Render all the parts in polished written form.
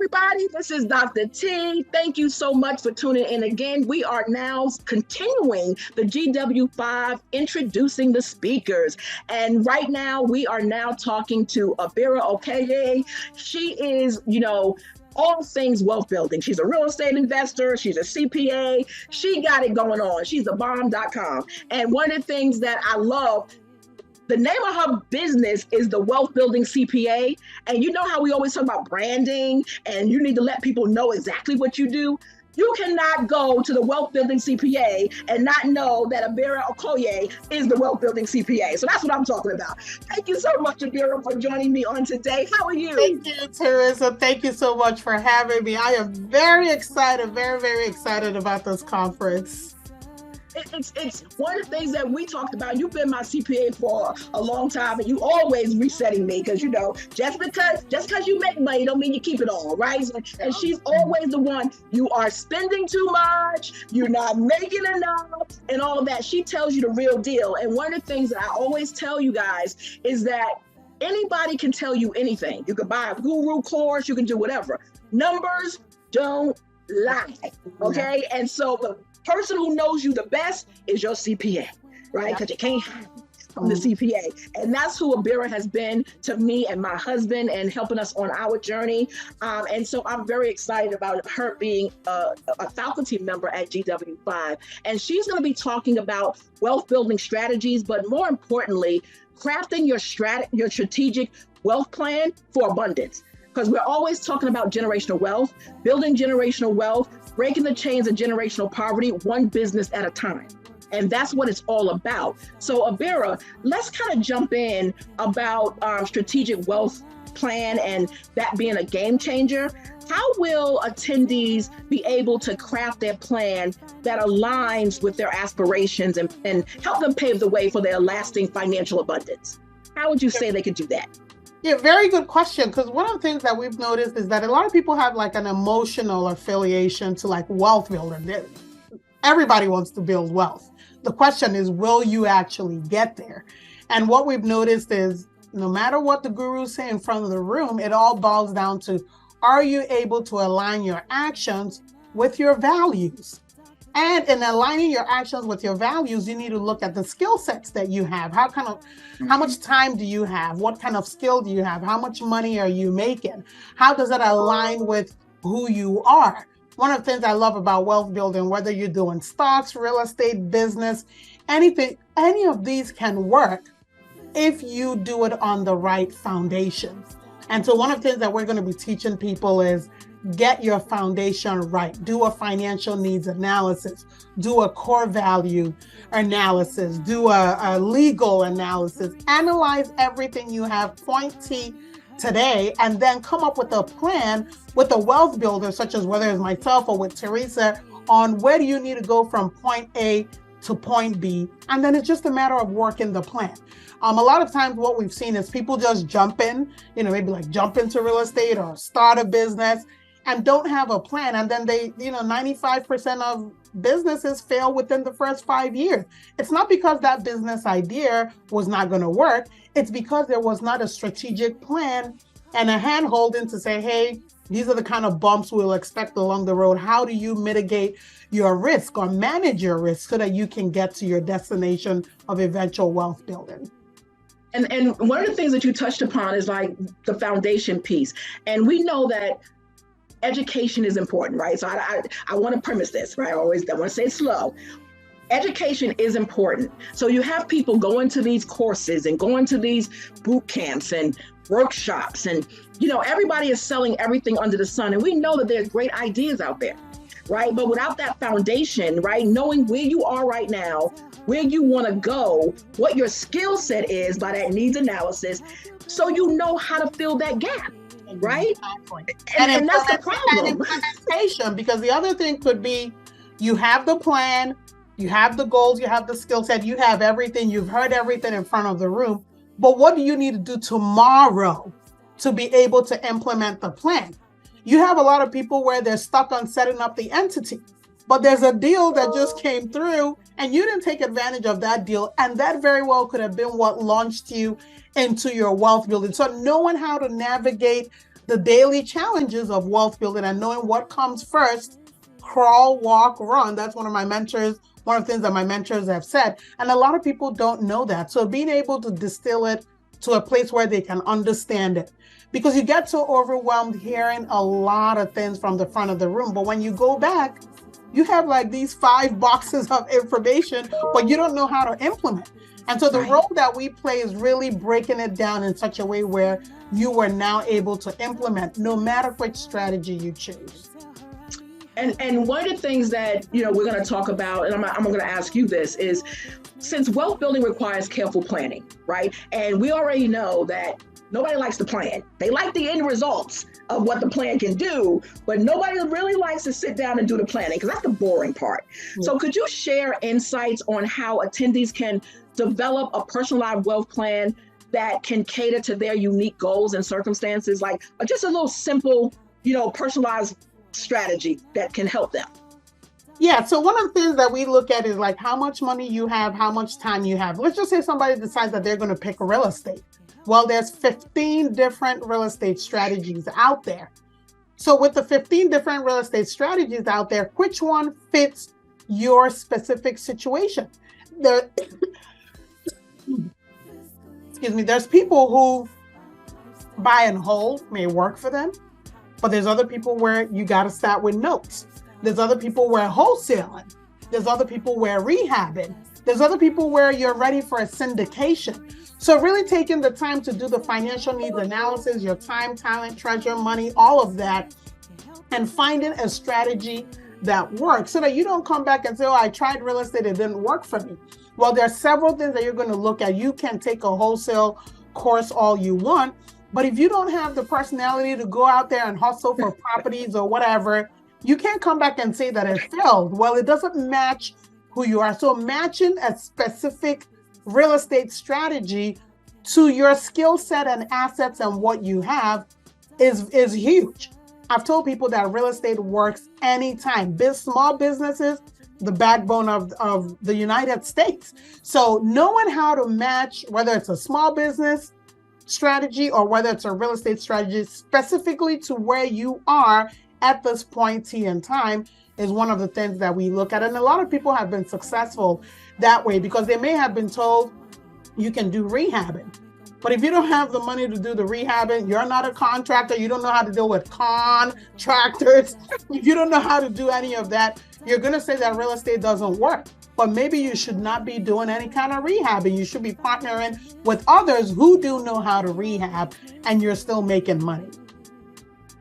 Everybody, this is Dr. T. Thank you so much for tuning in again. We are now continuing the GW5 introducing the speakers. And right now, we are now talking to Ebere Okoye. She is, all things wealth building. She's a real estate investor. She's a CPA. She got it going on. She's a bomb.com. And one of the things that I love, the name of her business is the Wealth Building CPA. And you know how we always talk about branding and you need to let people know exactly what you do? You cannot go to the Wealth Building CPA and not know that Ebere Okoye is the Wealth Building CPA. So that's what I'm talking about. Thank you so much, Ebere, for joining me on today. How are you? Thank you, Teresa. Thank you so much for having me. I am very excited, very, very excited about this conference. It's one of the things that we talked about. You've been my CPA for a long time, and you always resetting me because just because you make money don't mean you keep it all, right? And she's always the one. You are spending too much. You're not making enough, and all of that. She tells you the real deal. And one of the things that I always tell you guys is that anybody can tell you anything. You can buy a guru course. You can do whatever. Numbers don't lie, okay? And so the person who knows you the best is your CPA, right? Because you can't hide from the CPA. And that's who Ebere has been to me and my husband and helping us on our journey. And so I'm very excited about her being a faculty member at GW5. And she's going to be talking about wealth building strategies, but more importantly, crafting your strategic wealth plan for abundance. Because we're always talking about generational wealth, building generational wealth, breaking the chains of generational poverty, one business at a time. And that's what it's all about. So Ebere, let's kind of jump in about strategic wealth plan and that being a game changer. How will attendees be able to craft their plan that aligns with their aspirations and help them pave the way for their lasting financial abundance? How would you say they could do that? Yeah, very good question. Because one of the things that we've noticed is that a lot of people have like an emotional affiliation to like wealth building. Everybody wants to build wealth. The question is, will you actually get there? And what we've noticed is no matter what the gurus say in front of the room, it all boils down to, are you able to align your actions with your values? And in aligning your actions with your values, you need to look at the skill sets that you have. How much time do you have? What kind of skill do you have? How much money are you making? How does that align with who you are? One of the things I love about wealth building, whether you're doing stocks, real estate, business, anything, any of these can work if you do it on the right foundation. And so one of the things that we're going to be teaching people is get your foundation right. Do a financial needs analysis. Do a core value analysis. Do a legal analysis. Analyze everything you have, point T today, and then come up with a plan with a wealth builder, such as whether it's myself or with Teresa, on where do you need to go from point A to point B. And then it's just a matter of working the plan. A lot of times what we've seen is people just jump in, maybe like jump into real estate or start a business and don't have a plan. And then they, 95% of businesses fail within the first 5 years. It's not because that business idea was not going to work. It's because there was not a strategic plan and a hand holding to say, hey, these are the kind of bumps we'll expect along the road. How do you mitigate your risk or manage your risk so that you can get to your destination of eventual wealth building? And one of the things that you touched upon is like the foundation piece. And we know that education is important, right? So I want to premise this, right? I want to say it slow. Education is important. So you have people going to these courses and going to these boot camps and workshops, and everybody is selling everything under the sun. And we know that there's great ideas out there, right? But without that foundation, right, knowing where you are right now, where you want to go, what your skill set is by that needs analysis, so you know how to fill that gap. Right? Exactly. And that's the problem. And implementation, because the other thing could be you have the plan, you have the goals, you have the skill set, you have everything, you've heard everything in front of the room, but what do you need to do tomorrow to be able to implement the plan? You have a lot of people where they're stuck on setting up the entity, but there's a deal that just came through and you didn't take advantage of that deal, and that very well could have been what launched you into your wealth building. So knowing how to navigate the daily challenges of wealth building and knowing what comes first. Crawl, walk, run. That's one of my mentors, one of the things that my mentors have said. And a lot of people don't know that. So being able to distill it to a place where they can understand it. Because you get so overwhelmed hearing a lot of things from the front of the room. But when you go back, you have like these 5 boxes of information, but you don't know how to implement. And so the role that we play is really breaking it down in such a way where you are now able to implement no matter which strategy you choose. And one of the things that, we're going to talk about, and I'm going to ask you this, is since wealth building requires careful planning, right? And we already know that nobody likes to plan. They like the end results of what the plan can do, but nobody really likes to sit down and do the planning because that's the boring part. Yeah. So could you share insights on how attendees can develop a personalized wealth plan that can cater to their unique goals and circumstances, like just a little simple, personalized strategy that can help them? Yeah, so one of the things that we look at is like how much money you have, how much time you have. Let's just say somebody decides that they're going to pick real estate. Well, there's 15 different real estate strategies out there. So with the 15 different real estate strategies out there, which one fits your specific situation? There's people who buy and hold may work for them, but there's other people where you got to start with notes. There's other people where wholesaling. There's other people where rehabbing. There's other people where you're ready for a syndication. So really taking the time to do the financial needs analysis, your time, talent, treasure, money, all of that, and finding a strategy that works so that you don't come back and say, oh, I tried real estate, it didn't work for me. Well, there are several things that you're going to look at. You can take a wholesale course all you want, but if you don't have the personality to go out there and hustle for properties or whatever, you can't come back and say that it failed. Well, it doesn't match who you are. So matching a specific real estate strategy to your skill set and assets and what you have is huge. I've told people that real estate works anytime. Small businesses, the backbone of the United States. So knowing how to match, whether it's a small business strategy or whether it's a real estate strategy specifically to where you are at this point in time, is one of the things that we look at. And a lot of people have been successful that way because they may have been told you can do rehabbing. But if you don't have the money to do the rehabbing, you're not a contractor, you don't know how to deal with contractors, if you don't know how to do any of that, you're going to say that real estate doesn't work. But maybe you should not be doing any kind of rehabbing. You should be partnering with others who do know how to rehab, and you're still making money.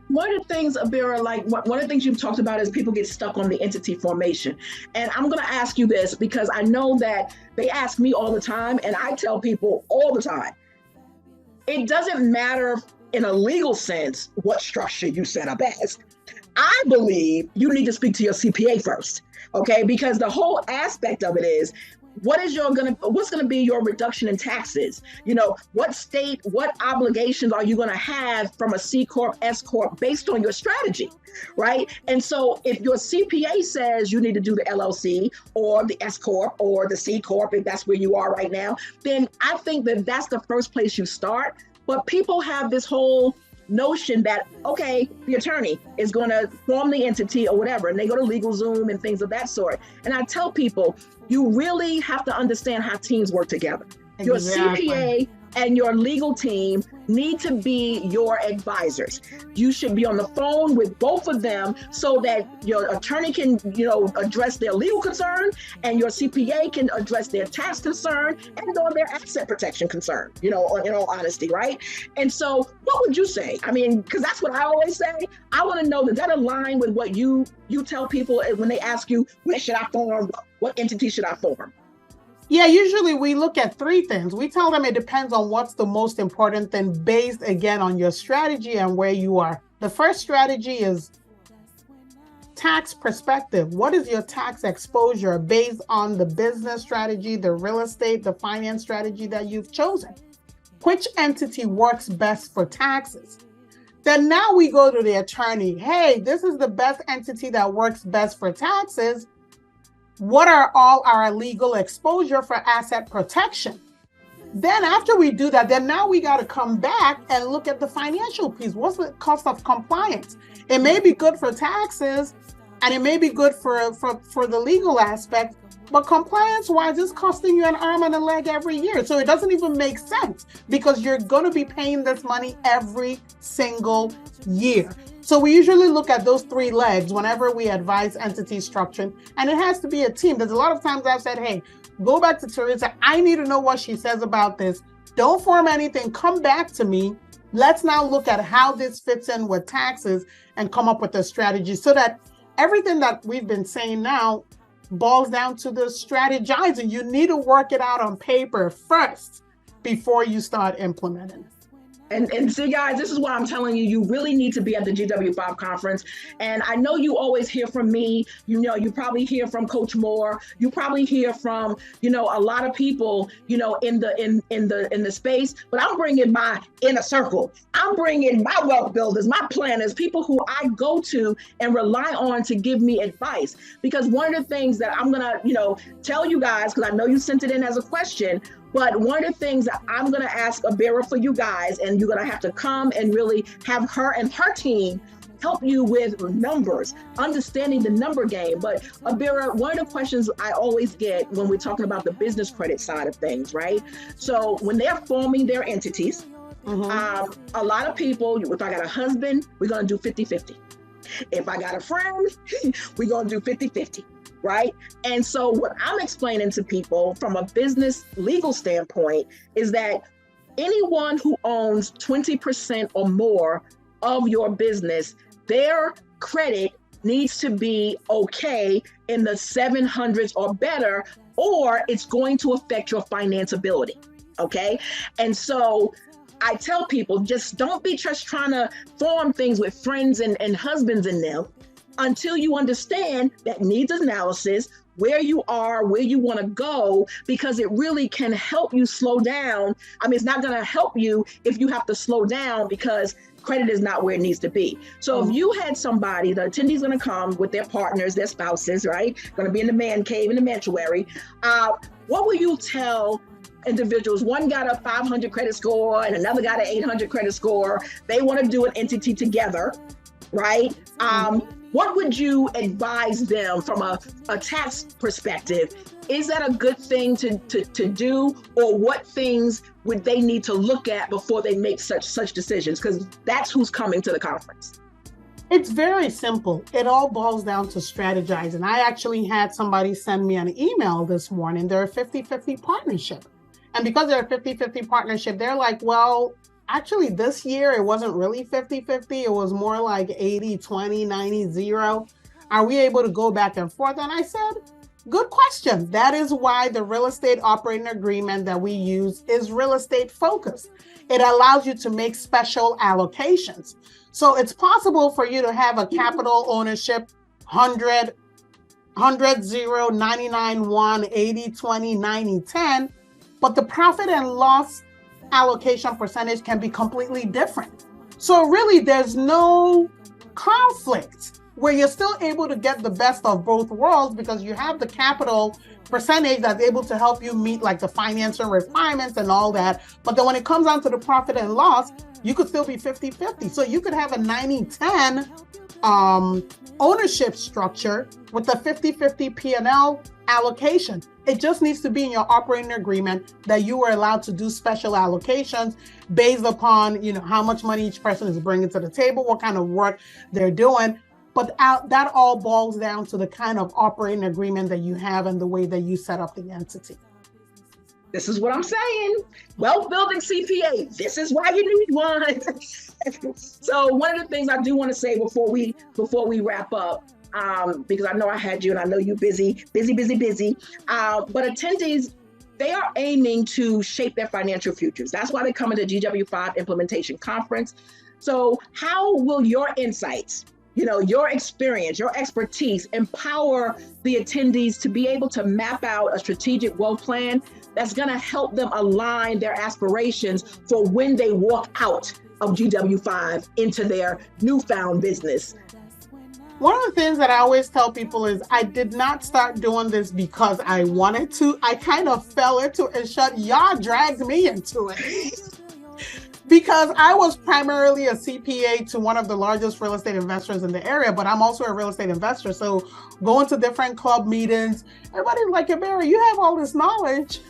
One of the things, Ebere, one of the things you've talked about is people get stuck on the entity formation. And I'm going to ask you this because I know that they ask me all the time, and I tell people all the time, it doesn't matter in a legal sense what structure you set up as. I believe you need to speak to your CPA first, okay? Because the whole aspect of it is, what's going to be your reduction in taxes? What obligations are you going to have from a C Corp, S Corp based on your strategy, right? And so if your CPA says you need to do the LLC or the S Corp or the C Corp, if that's where you are right now, then I think that that's the first place you start. But people have this whole notion that, okay, the attorney is going to form the entity or whatever, and they go to LegalZoom and things of that sort. And I tell people, you really have to understand how teams work together. Exactly. Your CPA and your legal team need to be your advisors. You should be on the phone with both of them so that your attorney can, address their legal concern and your CPA can address their tax concern and or their asset protection concern, in all honesty, right? And so what would you say? I mean, because that's what I always say. I want to know, does that align with what you tell people when they ask you, where should I form? What entity should I form? Yeah, usually we look at 3 things. We tell them it depends on what's the most important thing based, again, on your strategy and where you are. The first strategy is tax perspective. What is your tax exposure based on the business strategy, the real estate, the finance strategy that you've chosen? Which entity works best for taxes? Then now we go to the attorney. Hey, this is the best entity that works best for taxes. What are all our legal exposure for asset protection? Then after we do that, then now we got to come back and look at the financial piece. What's the cost of compliance? It may be good for taxes and it may be good for the legal aspect, but compliance-wise, it's costing you an arm and a leg every year. So it doesn't even make sense because you're going to be paying this money every single year. So we usually look at those three legs whenever we advise entity structuring, and it has to be a team. There's a lot of times I've said, hey, go back to Teresa. I need to know what she says about this. Don't form anything. Come back to me. Let's now look at how this fits in with taxes and come up with a strategy so that everything that we've been saying now boils down to the strategizing. You need to work it out on paper first before you start implementing. And see, guys, this is why I'm telling you, you really need to be at the GW5 conference. And I know you always hear from me. You know, you probably hear from Coach Moore. You probably hear from, you know, a lot of people, you know, in the space. But I'm bringing my inner circle. I'm bringing my wealth builders, my planners, people who I go to and rely on to give me advice. Because one of the things that I'm gonna, you know, tell you guys, because I know you sent it in as a question. But one of the things that I'm going to ask Ebere for you guys, and you're going to have to come and really have her and her team help you with numbers, understanding the number game. But Ebere, one of the questions I always get when we're talking about the business credit side of things, right? So when they're forming their entities, a lot of people, if I got a husband, we're going to do 50-50. If I got a friend, we're going to do 50-50. Right? And so what I'm explaining to people from a business legal standpoint is that anyone who owns 20% or more of your business, their credit needs to be okay in the 700s or better, or it's going to affect your financeability. Okay. And so I tell people, just don't be just trying to form things with friends and husbands in them until you understand that needs analysis, where you are, where you want to go, because it really can help you slow down. I mean, it's not going to help you if you have to slow down because credit is not where it needs to be. So if you had somebody, the attendee's going to come with their partners, their spouses, right? Going to be in the man cave, in the mortuary. What will you tell individuals? One got a 500 credit score and another got an 800 credit score. They want to do an entity together, right? What would you advise them from a tax perspective? Is that a good thing to do, or what things would they need to look at before they make such decisions? Because that's who's coming to the conference. It's very simple. It all boils down to strategizing. I actually had somebody send me an email this morning. They're a 50-50 partnership. And because they're a 50-50 partnership, they're like, well, actually, this year, it wasn't really 50-50. It was more like 80-20, 90-0. Are we able to go back and forth? And I said, good question. That is why the real estate operating agreement that we use is real estate focused. It allows you to make special allocations. So it's possible for you to have a capital ownership 100, 0, 99, 1, 80, 20, 90, 10, but the profit and loss allocation percentage can be completely different. So really, there's no conflict where you're still able to get the best of both worlds because you have the capital percentage that's able to help you meet like the financial requirements and all that. But then when it comes down to the profit and loss, you could still be 50-50. So you could have a 90-10 ownership structure with a 50-50 P&L allocation. It just needs to be in your operating agreement that you are allowed to do special allocations based upon, you know, how much money each person is bringing to the table, what kind of work they're doing. But that all boils down to the kind of operating agreement that you have and the way that you set up the entity. This is what I'm saying. Wealth building CPA. This is why you need one. So one of the things I do want to say before we wrap up, because I know I had you and I know you're busy. But attendees, they are aiming to shape their financial futures. That's why they come to the GW5 Implementation Conference. So how will your insights, you know, your experience, your expertise empower the attendees to be able to map out a strategic wealth plan that's going to help them align their aspirations for when they walk out of GW5 into their newfound business? One of the things that I always tell people is I did not start doing this because I wanted to. I kind of fell into it and y'all dragged me into it. Because I was primarily a CPA to one of the largest real estate investors in the area, but I'm also a real estate investor. So going to different club meetings, everybody's like, Ebere, you have all this knowledge.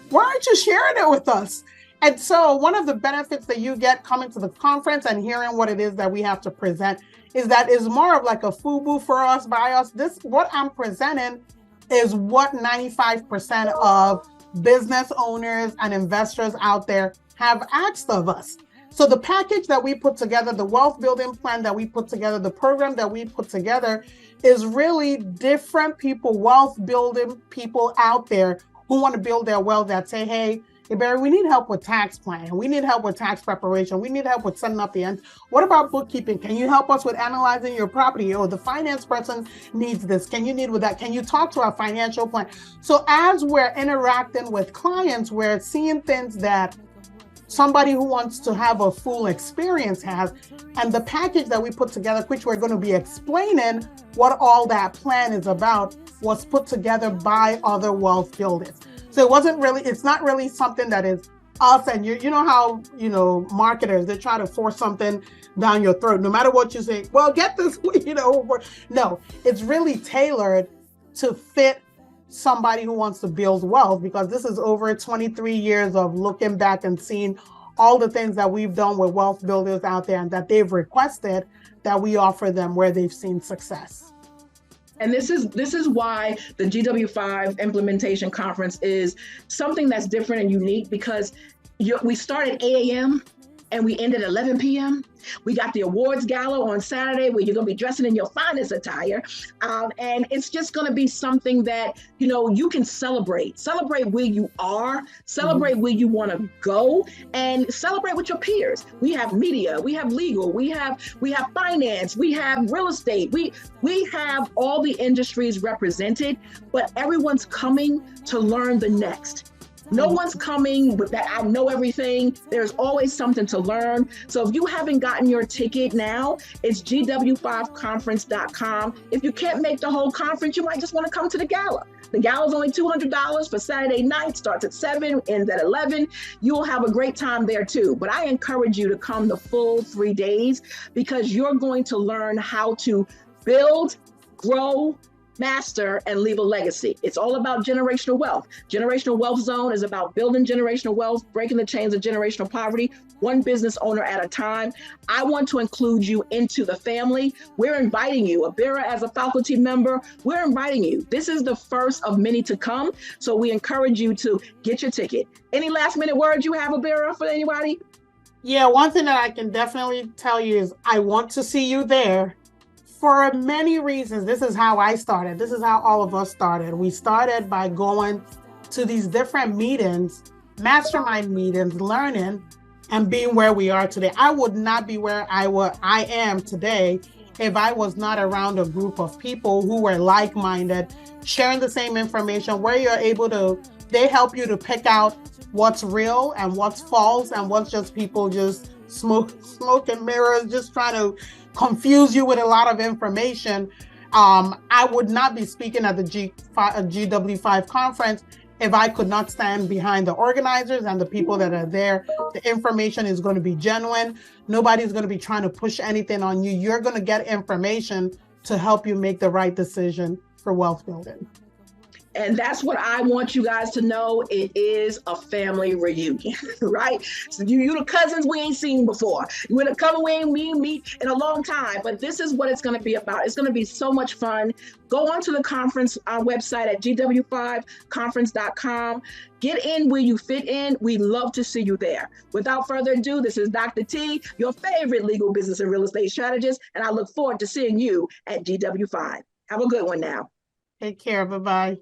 Why aren't you sharing it with us? And so one of the benefits that you get coming to the conference and hearing what it is that we have to present is that it's more of like a FUBU for us, by us. This, what I'm presenting is what 95% of business owners and investors out there have asked of us. So the package that we put together, the wealth building plan that we put together, the program that we put together is really different people, wealth building people out there who want to build their wealth that say, hey, Ebere, we need help with tax planning. We need help with tax preparation. We need help with setting up the ends. What about bookkeeping? Can you help us with analyzing your property? Or the finance person needs this. Can you need with that? Can you talk to our financial plan? So as we're interacting with clients, we're seeing things that somebody who wants to have a full experience has, and the package that we put together, which we're going to be explaining what all that plan is about, was put together by other wealth builders. So it's not really something that is us and you know how, marketers, they try to force something down your throat. No matter what you say, well, get this, no, it's really tailored to fit somebody who wants to build wealth, because this is over 23 years of looking back and seeing all the things that we've done with wealth builders out there and that they've requested that we offer them where they've seen success. And this is why the GW5 Implementation Conference is something that's different and unique, because we start at 8 a.m. and we end at 11 p.m. We got the awards gala on Saturday where you're going to be dressing in your finest attire. And it's just going to be something that, you can celebrate where you are, celebrate where you want to go, and celebrate with your peers. We have media, we have legal, we have finance, we have real estate. We have all the industries represented, but everyone's coming to learn the next. No one's coming with that, I know everything. There's always something to learn. So if you haven't gotten your ticket now, it's GW5Conference.com. If you can't make the whole conference, you might just want to come to the gala. The gala is only $200 for Saturday night, starts at 7, ends at 11. You'll have a great time there too. But I encourage you to come the full 3 days, because you're going to learn how to build, grow, master, and leave a legacy. It's all about generational wealth. Generational Wealth Zone is about building generational wealth, breaking the chains of generational poverty, one business owner at a time. I want to include you into the family. We're inviting you. Ebere, as a faculty member, we're inviting you. This is the first of many to come. So we encourage you to get your ticket. Any last minute words you have, Ebere, for anybody? Yeah, one thing that I can definitely tell you is I want to see you there. For many reasons. This is how I started. This is how all of us started. We started by going to these different meetings, mastermind meetings, learning, and being where we are today. I would not be where I am today if I was not around a group of people who were like-minded, sharing the same information, where you're able to, they help you to pick out what's real and what's false and what's just people just smoke and mirrors, just trying to confuse you with a lot of information. I would not be speaking at the GW5 conference if I could not stand behind the organizers and the people that are there. The information is going to be genuine. Nobody's going to be trying to push anything on you. You're going to get information to help you make the right decision for wealth building. And that's what I want you guys to know. It is a family reunion, right? So you the cousins we ain't seen before. We're the cousin we ain't meet in a long time. But this is what it's going to be about. It's going to be so much fun. Go onto the conference website at GW5Conference.com. Get in where you fit in. We love to see you there. Without further ado, this is Dr. T, your favorite legal business and real estate strategist. And I look forward to seeing you at GW5. Have a good one now. Take care. Bye-bye.